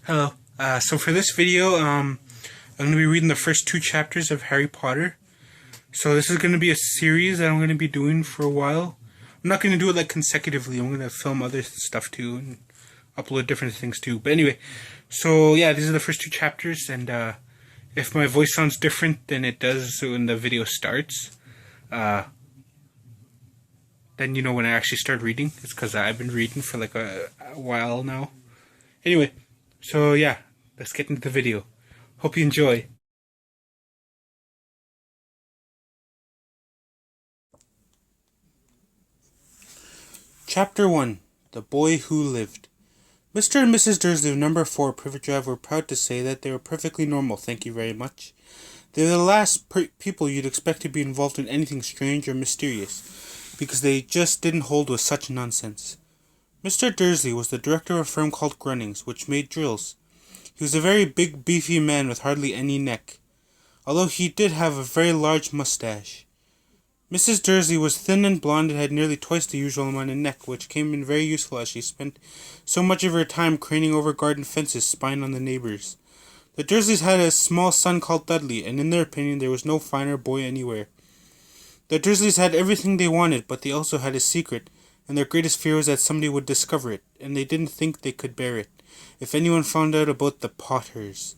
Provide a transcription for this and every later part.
Hello. So for this video, I'm going to be reading the first two chapters of Harry Potter. So this is going to be a series that I'm going to be doing for a while. I'm not going to do it like consecutively. I'm going to film other stuff too and upload different things too. But anyway, so yeah, these are the first two chapters, and if my voice sounds different than it does when the video starts, then you know when I actually start reading. It's because I've been reading for like a while now. Anyway, so yeah, let's get into the video. Hope you enjoy. Chapter 1. The Boy Who Lived. Mr. and Mrs. Dursley of number 4 Privet Drive were proud to say that they were perfectly normal, thank you very much. They were the last people you'd expect to be involved in anything strange or mysterious, because they just didn't hold with such nonsense. Mr. Dursley was the director of a firm called Grunnings, which made drills. He was a very big, beefy man with hardly any neck, although he did have a very large mustache. Mrs. Dursley was thin and blonde and had nearly twice the usual amount of neck, which came in very useful as she spent so much of her time craning over garden fences, spying on the neighbors. The Dursleys had a small son called Dudley, and in their opinion there was no finer boy anywhere. The Dursleys had everything they wanted, but they also had a secret, and their greatest fear was that somebody would discover it, and they didn't think they could bear it if anyone found out about the Potters.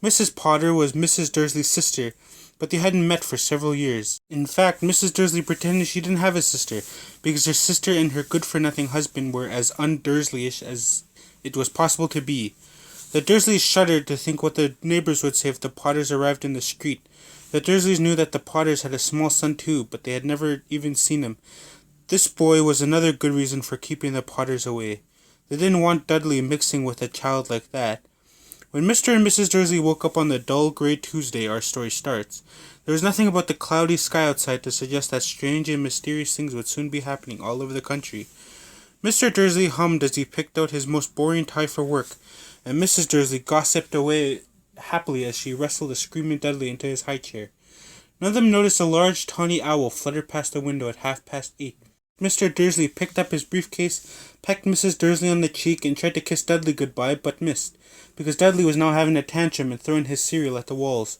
Mrs. Potter was Mrs. Dursley's sister, but they hadn't met for several years. In fact, Mrs. Dursley pretended she didn't have a sister, because her sister and her good-for-nothing husband were as un-Dursleyish as it was possible to be. The Dursleys shuddered to think what the neighbors would say if the Potters arrived in the street. The Dursleys knew that the Potters had a small son too, but they had never even seen him. This boy was another good reason for keeping the Potters away. They didn't want Dudley mixing with a child like that. When Mr. and Mrs. Dursley woke up on the dull grey Tuesday our story starts, there was nothing about the cloudy sky outside to suggest that strange and mysterious things would soon be happening all over the country. Mr. Dursley hummed as he picked out his most boring tie for work, and Mrs. Dursley gossiped away happily as she wrestled a screaming Dudley into his high chair. None of them noticed a large tawny owl flutter past the window at 8:30. Mr. Dursley picked up his briefcase, pecked Mrs. Dursley on the cheek, and tried to kiss Dudley goodbye, but missed, because Dudley was now having a tantrum and throwing his cereal at the walls.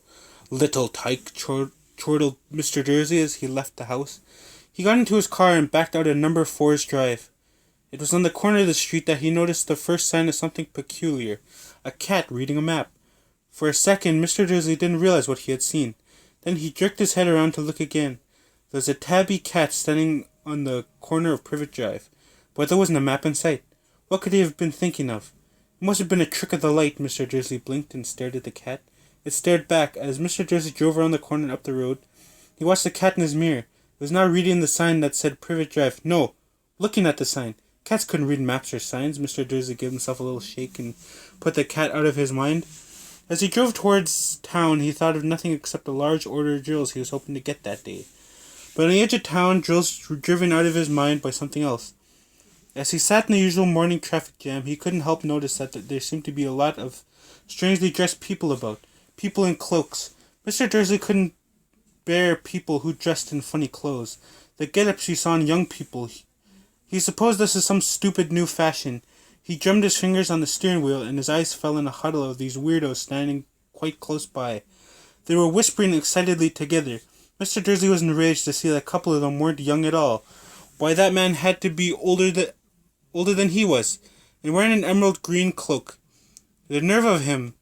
"Little tyke," chortled Mr. Dursley as he left the house. He got into his car and backed out of number 4's drive. It was on the corner of the street that he noticed the first sign of something peculiar, a cat reading a map. For a second, Mr. Dursley didn't realize what he had seen. Then he jerked his head around to look again. There was a tabby cat standing on the corner of Privet Drive, but there wasn't a map in sight. What could he have been thinking of? It must have been a trick of the light. Mr. Dursley blinked and stared at the cat. It stared back. As Mr. Dursley drove around the corner and up the road, he watched the cat in his mirror. It was now reading the sign that said Privet Drive. No, looking at the sign. Cats couldn't read maps or signs. Mr. Dursley gave himself a little shake and put the cat out of his mind. As he drove towards town, he thought of nothing except a large order of drills he was hoping to get that day. But on the edge of town, drills were driven out of his mind by something else. As he sat in the usual morning traffic jam, he couldn't help notice that there seemed to be a lot of strangely dressed people about, people in cloaks. Mr. Dursley couldn't bear people who dressed in funny clothes. The get-ups he saw in young people. He supposed this was some stupid new fashion. He drummed his fingers on the steering wheel, and his eyes fell on a huddle of these weirdos standing quite close by. They were whispering excitedly together. Mr. Dursley was enraged to see that a couple of them weren't young at all. Why, that man had to be older than he was, and wearing an emerald green cloak. The nerve of him!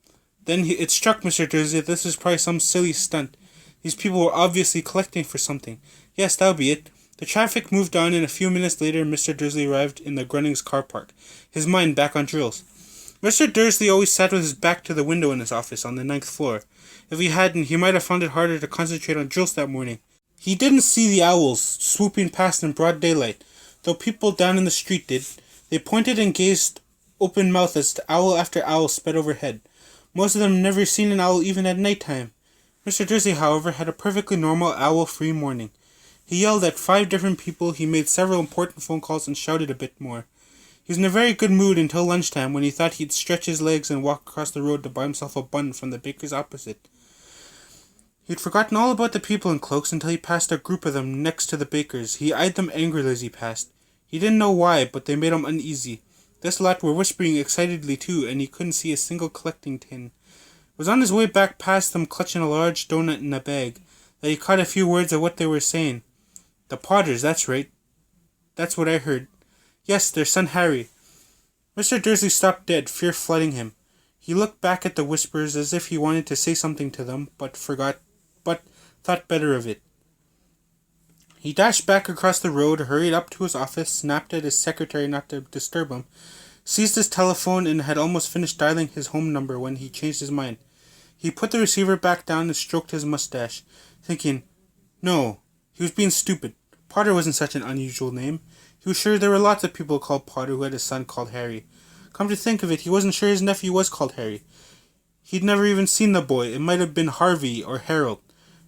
Then it struck Mr. Dursley that this was probably some silly stunt. These people were obviously collecting for something. Yes, that would be it. The traffic moved on, and a few minutes later Mr. Dursley arrived in the Grunnings car park, his mind back on drills. Mr. Dursley always sat with his back to the window in his office on the 9th floor. If he hadn't, he might have found it harder to concentrate on drills that morning. He didn't see the owls swooping past in broad daylight, though people down in the street did. They pointed and gazed open-mouthed as owl after owl sped overhead. Most of them never seen an owl even at night time. Mr. Dursley, however, had a perfectly normal owl-free morning. He yelled at 5 different people, he made several important phone calls, and shouted a bit more. He was in a very good mood until lunchtime, when he thought he'd stretch his legs and walk across the road to buy himself a bun from the baker's opposite. He'd forgotten all about the people in cloaks until he passed a group of them next to the baker's. He eyed them angrily as he passed. He didn't know why, but they made him uneasy. This lot were whispering excitedly too, and he couldn't see a single collecting tin. It was on his way back past them, clutching a large doughnut in a bag, that he caught a few words of what they were saying. The Potters, that's right. That's what I heard. Yes, their son Harry. Mr. Dursley stopped dead, fear flooding him. He looked back at the whisperers as if he wanted to say something to them, but thought better of it. He dashed back across the road, hurried up to his office, snapped at his secretary not to disturb him, seized his telephone, and had almost finished dialing his home number when he changed his mind. He put the receiver back down and stroked his mustache, thinking, no, he was being stupid. Potter wasn't such an unusual name. He was sure there were lots of people called Potter who had a son called Harry. Come to think of it, he wasn't sure his nephew was called Harry. He'd never even seen the boy. It might have been Harvey or Harold.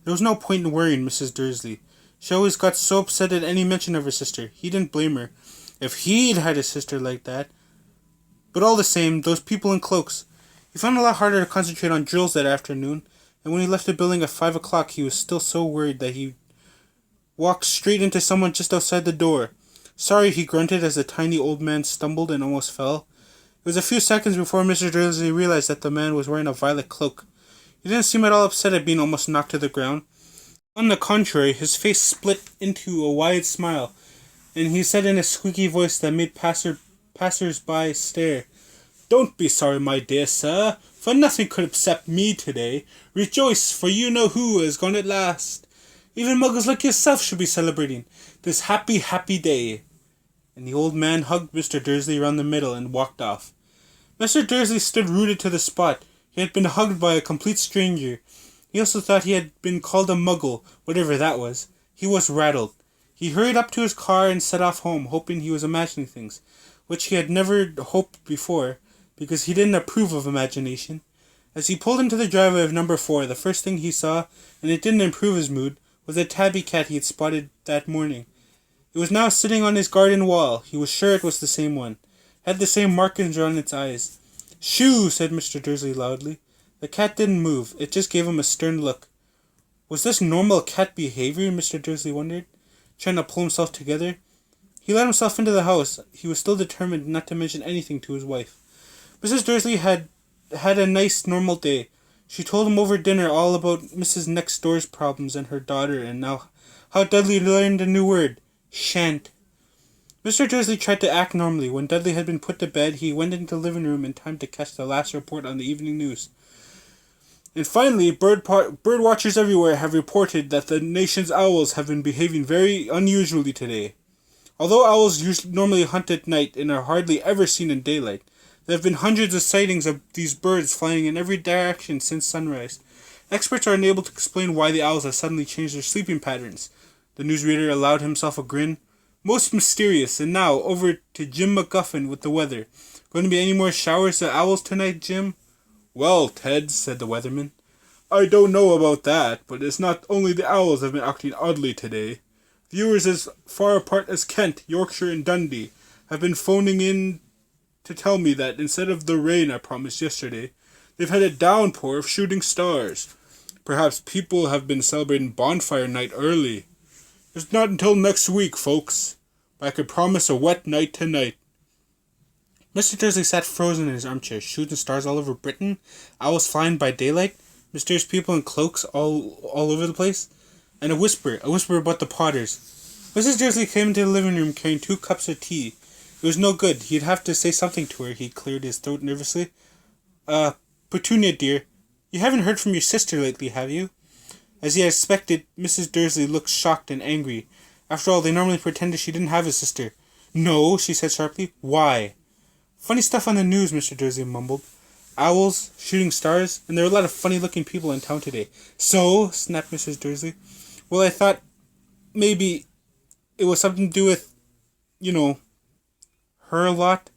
There was no point in worrying Mrs. Dursley. She always got so upset at any mention of her sister. He didn't blame her. If he'd had a sister like that. But all the same, those people in cloaks. He found it a lot harder to concentrate on drills that afternoon, and when he left the building at 5 o'clock, he was still so worried that he walked straight into someone just outside the door. Sorry, he grunted as the tiny old man stumbled and almost fell. It was a few seconds before Mr. Dursley realized that the man was wearing a violet cloak. He didn't seem at all upset at being almost knocked to the ground. On the contrary, his face split into a wide smile, and he said in a squeaky voice that made passers-by stare, "Don't be sorry, my dear sir, for nothing could upset me today. Rejoice, for you know who has gone at last. Even muggles like yourself should be celebrating this happy, happy day." And the old man hugged Mr. Dursley around the middle and walked off. Mr. Dursley stood rooted to the spot. He had been hugged by a complete stranger. He also thought he had been called a muggle, whatever that was. He was rattled. He hurried up to his car and set off home, hoping he was imagining things, which he had never hoped before, because he didn't approve of imagination. As he pulled into the driveway of number 4, the first thing he saw, and it didn't improve his mood, was a tabby cat he had spotted that morning. It was now sitting on his garden wall. He was sure it was the same one. It had the same markings around its eyes. "Shoo!" said Mr. Dursley loudly. The cat didn't move. It just gave him a stern look. Was this normal cat behavior, Mr. Dursley wondered, trying to pull himself together? He let himself into the house. He was still determined not to mention anything to his wife. Mrs. Dursley had a nice, normal day. She told him over dinner all about Mrs. Next Door's problems and her daughter, and now how Dudley learned a new word, shan't. Mr. Dursley tried to act normally. When Dudley had been put to bed, he went into the living room in time to catch the last report on the evening news. And finally, bird watchers everywhere have reported that the nation's owls have been behaving very unusually today. Although owls normally hunt at night and are hardly ever seen in daylight, there have been hundreds of sightings of these birds flying in every direction since sunrise. Experts are unable to explain why the owls have suddenly changed their sleeping patterns. The newsreader allowed himself a grin. Most mysterious. And now, over to Jim McGuffin with the weather. Going to be any more showers of owls tonight, Jim? "Well, Ted," said the weatherman, "I don't know about that, but it's not only the owls have been acting oddly today. Viewers as far apart as Kent, Yorkshire, and Dundee have been phoning in to tell me that instead of the rain I promised yesterday, they've had a downpour of shooting stars. Perhaps people have been celebrating bonfire night early. It's not until next week, folks, but I could promise a wet night tonight." Mr. Dursley sat frozen in his armchair, shooting stars all over Britain, owls flying by daylight, mysterious people in cloaks all over the place, and a whisper about the Potters. Mrs. Dursley came into the living room carrying 2 cups of tea. It was no good. He'd have to say something to her. He cleared his throat nervously. Petunia, dear, you haven't heard from your sister lately, have you?" As he had expected, Mrs. Dursley looked shocked and angry. After all, they normally pretended she didn't have a sister. "No," she said sharply. "Why?" "Funny stuff on the news," Mr. Dursley mumbled. "Owls, shooting stars, and there are a lot of funny-looking people in town today." "So?" snapped Mrs. Dursley. "Well, I thought maybe it was something to do with, her a lot."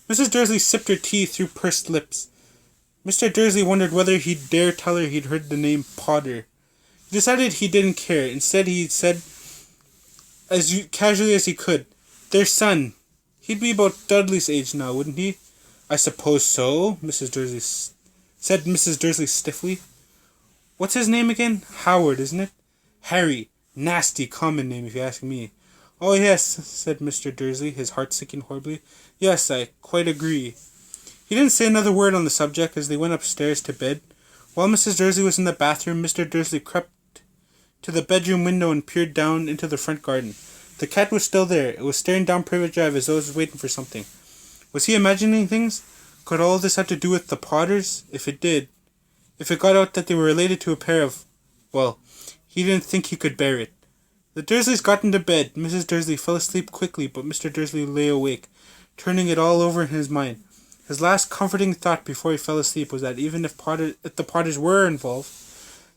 Mrs. Dursley sipped her tea through pursed lips. Mr. Dursley wondered whether he'd dare tell her he'd heard the name Potter. He decided he didn't care. Instead, he said, as casually as he could, "Their son. He'd be about Dudley's age now, wouldn't he?" "I suppose so," said Mrs. Dursley stiffly. "What's his name again? Howard, isn't it?" "Harry. Nasty common name, if you ask me. "Oh, yes," said Mr. Dursley, his heart sinking horribly. "Yes, I quite agree." He didn't say another word on the subject as they went upstairs to bed. While Mrs. Dursley was in the bathroom, Mr. Dursley crept to the bedroom window and peered down into the front garden. The cat was still there. It was staring down Privet Drive as though it was waiting for something. Was he imagining things? Could all this have to do with the Potters? If it did, if it got out that they were related to a pair of... Well, he didn't think he could bear it. The Dursleys got into bed. Mrs. Dursley fell asleep quickly, but Mr. Dursley lay awake, turning it all over in his mind. His last comforting thought before he fell asleep was that even if the Potters were involved,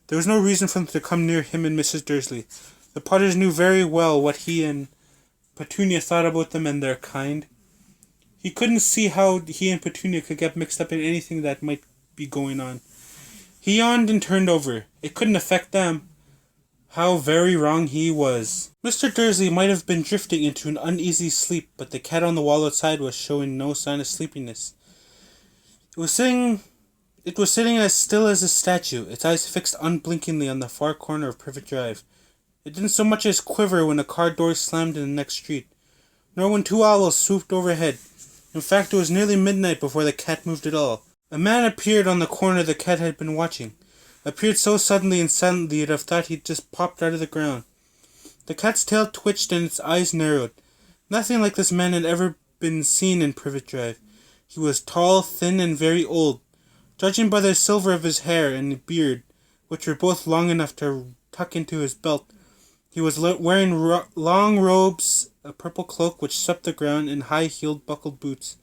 there was no reason for them to come near him and Mrs. Dursley. The Potters knew very well what he and Petunia thought about them and their kind. He couldn't see how he and Petunia could get mixed up in anything that might be going on. He yawned and turned over. It couldn't affect them. How very wrong he was. Mr. Dursley might have been drifting into an uneasy sleep, but the cat on the wall outside was showing no sign of sleepiness. It was sitting as still as a statue, its eyes fixed unblinkingly on the far corner of Privet Drive. It didn't so much as quiver when a car door slammed in the next street, nor when two owls swooped overhead. In fact, it was nearly midnight before the cat moved at all. A man appeared on the corner the cat had been watching. Appeared so suddenly and silently you'd have thought he'd just popped out of the ground. The cat's tail twitched and its eyes narrowed. Nothing like this man had ever been seen in Privet Drive. He was tall, thin, and very old. Judging by the silver of his hair and beard, which were both long enough to tuck into his belt, he was wearing long robes, a purple cloak which swept the ground, and high-heeled buckled boots.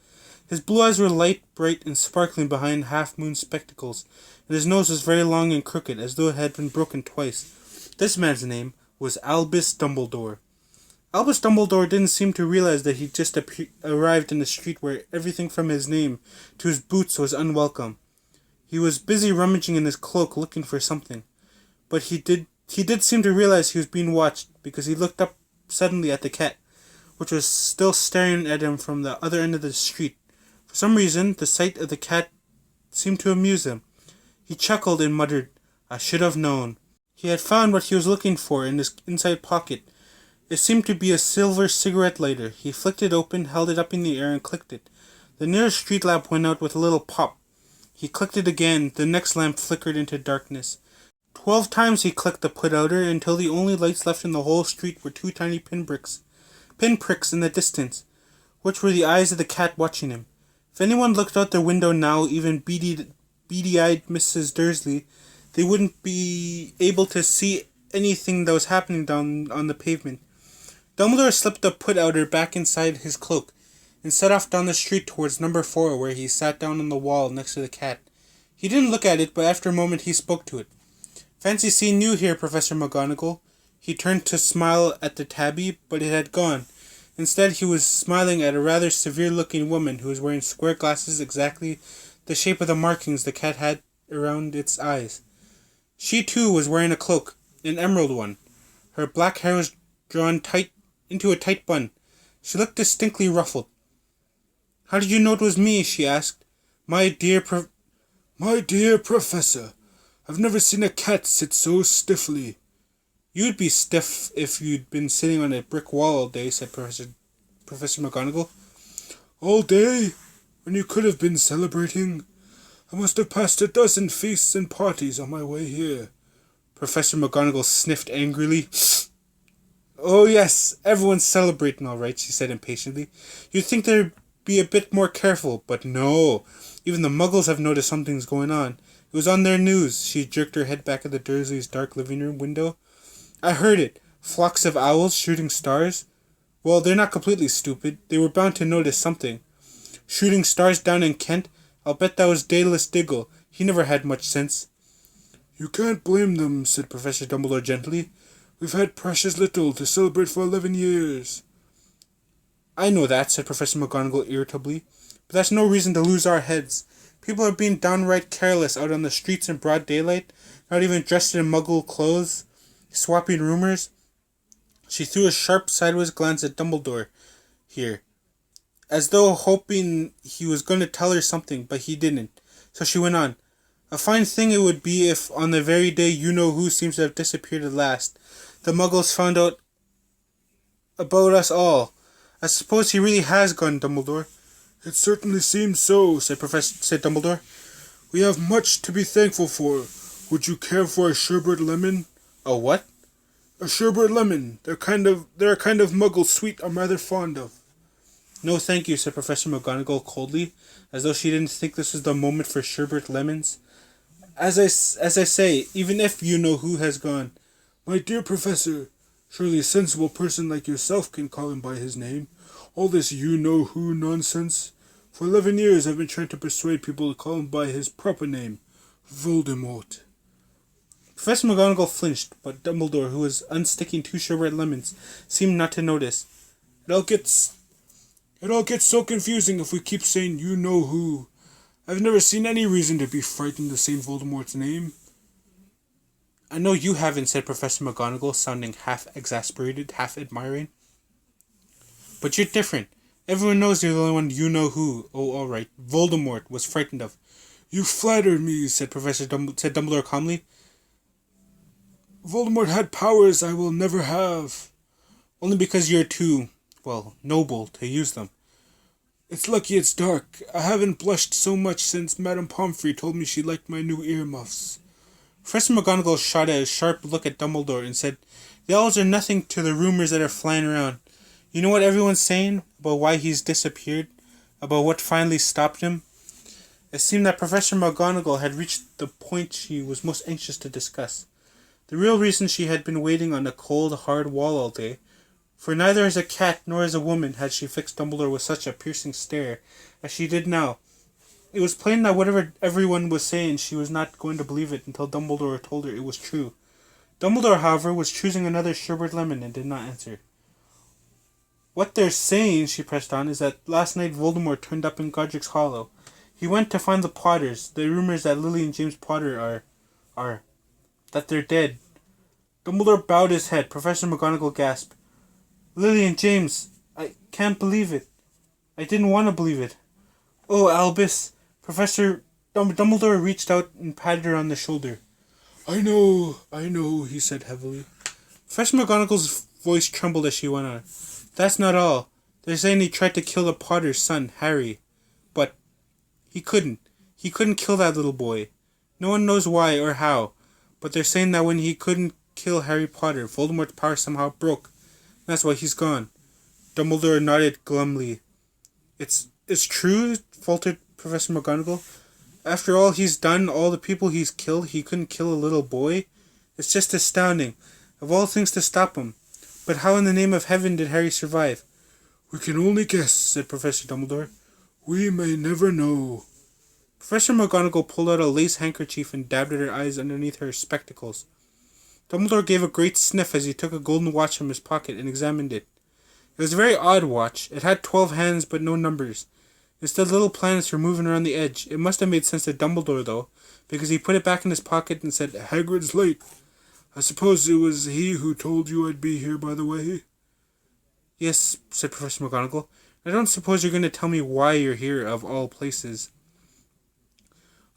His blue eyes were light, bright, and sparkling behind half-moon spectacles, and his nose was very long and crooked, as though it had been broken twice. This man's name was Albus Dumbledore. Albus Dumbledore didn't seem to realize that he'd just arrived in a street where everything from his name to his boots was unwelcome. He was busy rummaging in his cloak looking for something, but he did seem to realize he was being watched, because he looked up suddenly at the cat, which was still staring at him from the other end of the street. For some reason, the sight of the cat seemed to amuse him. He chuckled and muttered, "I should have known." He had found what he was looking for in his inside pocket. It seemed to be a silver cigarette lighter. He flicked it open, held it up in the air, and clicked it. The nearest street lamp went out with a little pop. He clicked it again. The next lamp flickered into darkness. 12 times he clicked the put-outer until the only lights left in the whole street were two tiny pinpricks in the distance, which were the eyes of the cat watching him. If anyone looked out their window now, even beady-eyed Mrs. Dursley, they wouldn't be able to see anything that was happening down on the pavement. Dumbledore slipped the put-outer back inside his cloak and set off down the street towards number 4, where he sat down on the wall next to the cat. He didn't look at it, but after a moment he spoke to it. "Fancy seeing you here, Professor McGonagall." He turned to smile at the tabby, but it had gone. Instead, he was smiling at a rather severe-looking woman who was wearing square glasses exactly the shape of the markings the cat had around its eyes. She, too, was wearing a cloak, an emerald one. Her black hair was drawn tight into a tight bun. She looked distinctly ruffled. "How did you know it was me?" she asked. My dear Professor, I've never seen a cat sit so stiffly." "You'd be stiff if you'd been sitting on a brick wall all day," said Professor McGonagall. "All day? When you could have been celebrating? I must have passed a dozen feasts and parties on my way here." Professor McGonagall sniffed angrily. "Oh, yes, everyone's celebrating all right," she said impatiently. "You'd think they'd be a bit more careful, but no. Even the Muggles have noticed something's going on. It was on their news." She jerked her head back at the Dursleys' dark living room window. "I heard it. Flocks of owls shooting stars. Well, they're not completely stupid. They were bound to notice something. Shooting stars down in Kent? I'll bet that was Daedalus Diggle. He never had much sense." "You can't blame them," said Professor Dumbledore gently. "We've had precious little to celebrate for 11 years. "I know that," said Professor McGonagall irritably, "but that's no reason to lose our heads. People are being downright careless out on the streets in broad daylight, not even dressed in Muggle clothes, swapping rumours." She threw a sharp sideways glance at Dumbledore here, as though hoping he was going to tell her something, but he didn't. So she went on. "A fine thing it would be if, on the very day you-know-who seems to have disappeared at last, the Muggles found out about us all. I suppose he really has gone, Dumbledore. It certainly seems so, said Dumbledore. We have much to be thankful for. Would you care for a sherbet lemon? A what? A sherbet lemon. They're a kind of muggle sweet I'm rather fond of. No, thank you, said Professor McGonagall coldly, as though she didn't think this was the moment for sherbet lemons. As I say, even if you know who has gone. My dear Professor, surely a sensible person like yourself can call him by his name. All this you-know-who nonsense. For 11 years I've been trying to persuade people to call him by his proper name, Voldemort. Professor McGonagall flinched, but Dumbledore, who was unsticking 2 sherbet lemons, seemed not to notice. It all gets so confusing if we keep saying you-know-who. I've never seen any reason to be frightened of St. Voldemort's name. I know you haven't, said Professor McGonagall, sounding half exasperated, half admiring. But you're different. Everyone knows you're the only one you-know-who. Oh, all right. Voldemort was frightened of. You flatter me, said Dumbledore calmly. Voldemort had powers I will never have. Only because you're too, noble to use them. It's lucky it's dark. I haven't blushed so much since Madame Pomfrey told me she liked my new earmuffs. Professor McGonagall shot a sharp look at Dumbledore and said, The owls are nothing to the rumors that are flying around. You know what everyone's saying about why he's disappeared? About what finally stopped him? It seemed that Professor McGonagall had reached the point she was most anxious to discuss. The real reason she had been waiting on the cold, hard wall all day, for neither as a cat nor as a woman had she fixed Dumbledore with such a piercing stare as she did now. It was plain that whatever everyone was saying, she was not going to believe it until Dumbledore told her it was true. Dumbledore, however, was choosing another sherbet lemon and did not answer. What they're saying, she pressed on, is that last night Voldemort turned up in Godric's Hollow. He went to find the Potters. The rumors that Lily and James Potter are that they're dead. Dumbledore bowed his head. Professor McGonagall gasped. Lily and James, I can't believe it. I didn't want to believe it. Oh, Albus. Professor Dumbledore reached out and patted her on the shoulder. I know, he said heavily. Professor McGonagall's voice trembled as she went on. That's not all. They're saying he tried to kill the Potter's son, Harry. But he couldn't. He couldn't kill that little boy. No one knows why or how. But they're saying that when he couldn't kill Harry Potter, Voldemort's power somehow broke. That's why he's gone. Dumbledore nodded glumly. It's true, faltered Professor McGonagall. After all he's done, all the people he's killed, he couldn't kill a little boy? It's just astounding. Of all things to stop him. But how in the name of heaven did Harry survive? We can only guess, said Professor Dumbledore. We may never know. Professor McGonagall pulled out a lace handkerchief and dabbed at her eyes underneath her spectacles. Dumbledore gave a great sniff as he took a golden watch from his pocket and examined it. It was a very odd watch. It had 12 hands but no numbers. Instead, little planets were moving around the edge. It must have made sense to Dumbledore, though, because he put it back in his pocket and said, Hagrid's late. I suppose it was he who told you I'd be here, by the way? Yes, said Professor McGonagall. I don't suppose you're going to tell me why you're here, of all places.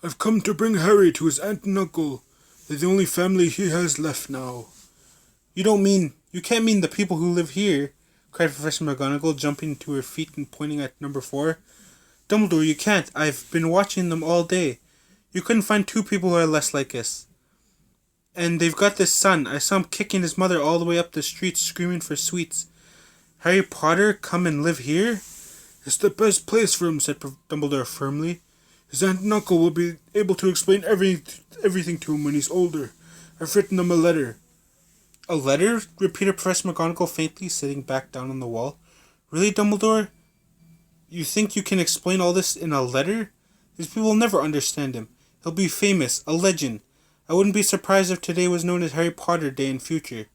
I've come to bring Harry to his aunt and uncle. They're the only family he has left now. You can't mean the people who live here, cried Professor McGonagall, jumping to her feet and pointing at number 4. Dumbledore, you can't. I've been watching them all day. You couldn't find 2 people who are less like us. And they've got this son. I saw him kicking his mother all the way up the street, screaming for sweets. Harry Potter come and live here? It's the best place for him, said Dumbledore firmly. His aunt and uncle will be able to explain everything to him when he's older. I've written them a letter. A letter? Repeated Professor McGonagall faintly, sitting back down on the wall. Really, Dumbledore? You think you can explain all this in a letter? These people will never understand him. He'll be famous, a legend. I wouldn't be surprised if today was known as Harry Potter Day in future.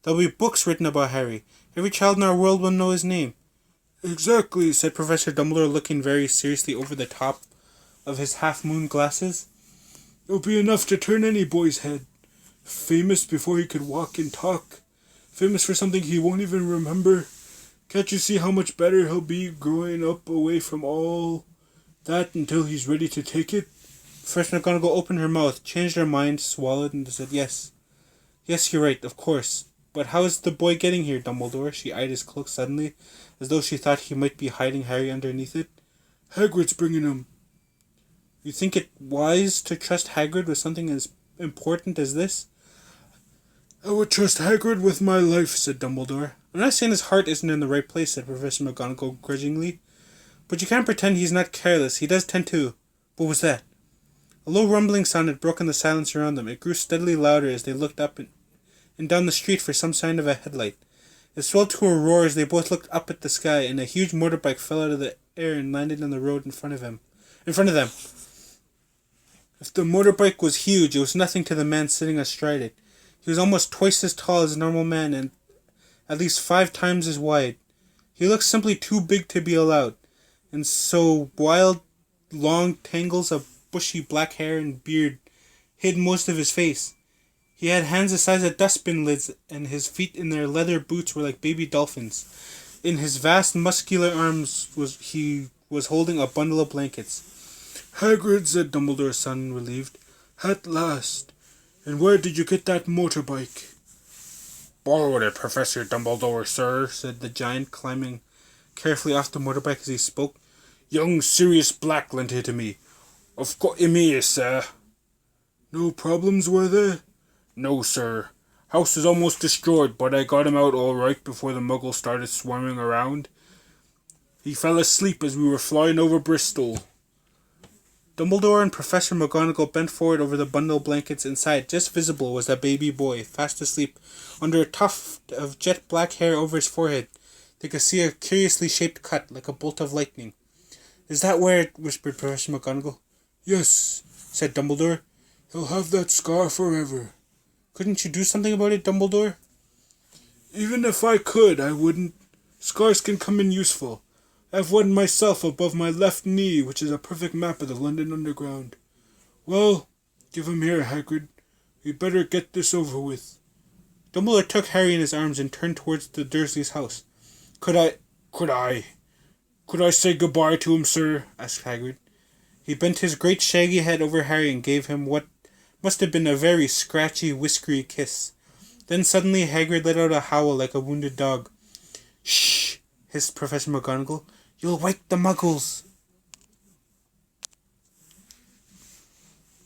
There'll be books written about Harry. Every child in our world will know his name. Exactly, said Professor Dumbledore, looking very seriously over the top of his half-moon glasses. It'll be enough to turn any boy's head. Famous before he could walk and talk. Famous for something he won't even remember. Can't you see how much better he'll be growing up away from all that until he's ready to take it? Professor McGonagall opened her mouth, changed her mind, swallowed, and said, Yes, you're right, of course. But how is the boy getting here, Dumbledore? She eyed his cloak suddenly, as though she thought he might be hiding Harry underneath it. Hagrid's bringing him. You think it wise to trust Hagrid with something as important as this? I would trust Hagrid with my life, said Dumbledore. I'm not saying his heart isn't in the right place, said Professor McGonagall grudgingly. But you can't pretend he's not careless. He does tend to. What was that? A low rumbling sound had broken the silence around them. It grew steadily louder as they looked up and down the street for some sign of a headlight. It swelled to a roar as they both looked up at the sky, and a huge motorbike fell out of the air and landed on the road in front of them. If the motorbike was huge, it was nothing to the man sitting astride it. He was almost twice as tall as a normal man and at least 5 times as wide. He looked simply too big to be allowed, and so wild, long tangles of bushy black hair and beard hid most of his face. He had hands the size of dustbin lids, and his feet in their leather boots were like baby dolphins. In his vast muscular arms he was holding a bundle of blankets. Hagrid, said Dumbledore's son, relieved. At last. And where did you get that motorbike? Borrowed it, Professor Dumbledore, sir, said the giant, climbing carefully off the motorbike as he spoke. Young Sirius Black lent it to me. I've got him here, sir. No problems, were there? No, sir. House is almost destroyed, but I got him out all right before the muggles started swarming around. He fell asleep as we were flying over Bristol. Dumbledore and Professor McGonagall bent forward over the bundle of blankets. Inside, just visible, was a baby boy, fast asleep, under a tuft of jet black hair over his forehead. They could see a curiously shaped cut, like a bolt of lightning. Is that where it? Whispered Professor McGonagall. Yes, said Dumbledore. He'll have that scar forever. Couldn't you do something about it, Dumbledore? Even if I could, I wouldn't. Scars can come in useful. I have one myself above my left knee, which is a perfect map of the London Underground. Well, give him here, Hagrid. We'd better get this over with. Dumbledore took Harry in his arms and turned towards the Dursleys' house. Could I say goodbye to him, sir? Asked Hagrid. He bent his great shaggy head over Harry and gave him what must have been a very scratchy, whiskery kiss. Then suddenly Hagrid let out a howl like a wounded dog. Shh! Hissed Professor McGonagall. You'll wake the muggles.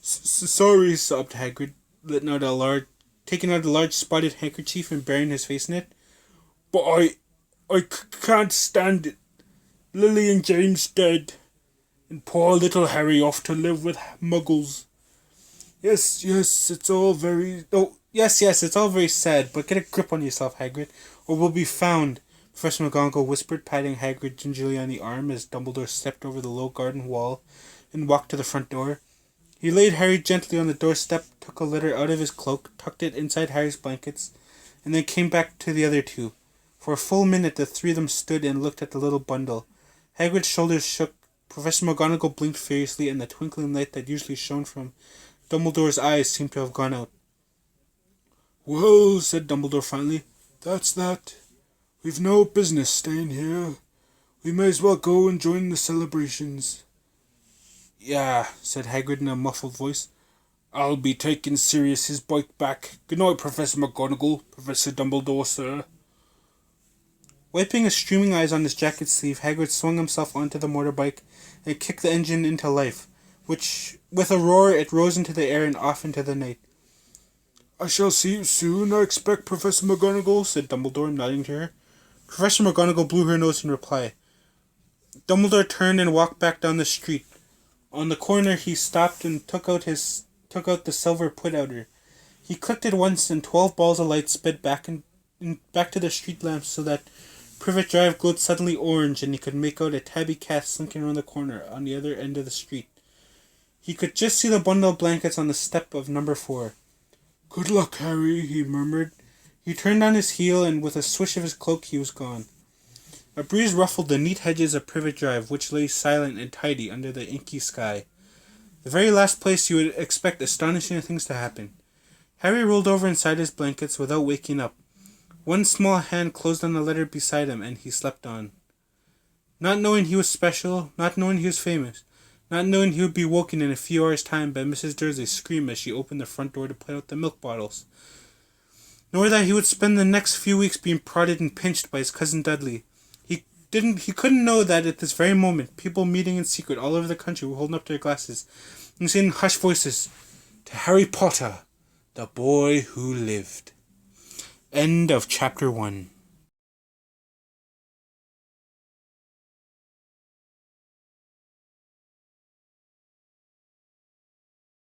Sorry, sobbed Hagrid, taking out a large spotted handkerchief and burying his face in it. But I can't stand it. Lily and James dead, and poor little Harry off to live with muggles. Yes, it's all very... Oh, yes, it's all very sad, but get a grip on yourself, Hagrid, or we'll be found, Professor McGonagall whispered, patting Hagrid gingerly on the arm as Dumbledore stepped over the low garden wall and walked to the front door. He laid Harry gently on the doorstep, took a letter out of his cloak, tucked it inside Harry's blankets, and then came back to the other two. For a full minute the three of them stood and looked at the little bundle. Hagrid's shoulders shook, Professor McGonagall blinked furiously, and the twinkling light that usually shone from Dumbledore's eyes seemed to have gone out. Well, said Dumbledore finally, that's that. We've no business staying here. We may as well go and join the celebrations. Yeah, said Hagrid in a muffled voice. I'll be taking Sirius's bike back. Good night, Professor McGonagall. Professor Dumbledore, sir. Wiping his streaming eyes on his jacket sleeve, Hagrid swung himself onto the motorbike and kicked the engine into life, which, with a roar, it rose into the air and off into the night. I shall see you soon, I expect, Professor McGonagall, said Dumbledore, nodding to her. Professor McGonagall blew her nose in reply. Dumbledore turned and walked back down the street. On the corner he stopped and took out the silver put-outer. He clicked it once and 12 balls of light sped back to the street lamps so that Privet Drive glowed suddenly orange and he could make out a tabby cat slinking around the corner on the other end of the street. He could just see the bundle of blankets on the step of number 4. Good luck, Harry, he murmured. He turned on his heel and with a swish of his cloak he was gone. A breeze ruffled the neat hedges of Privet Drive, which lay silent and tidy under the inky sky. The very last place you would expect astonishing things to happen. Harry rolled over inside his blankets without waking up. One small hand closed on the letter beside him, and he slept on. Not knowing he was special, not knowing he was famous, not knowing he would be woken in a few hours' time by Mrs. Dursley's scream as she opened the front door to put out the milk bottles. nor that he would spend the next few weeks being prodded and pinched by his cousin Dudley. He couldn't know that at this very moment, people meeting in secret all over the country were holding up their glasses and saying in hushed voices, "To Harry Potter, the boy who lived." End of chapter 1.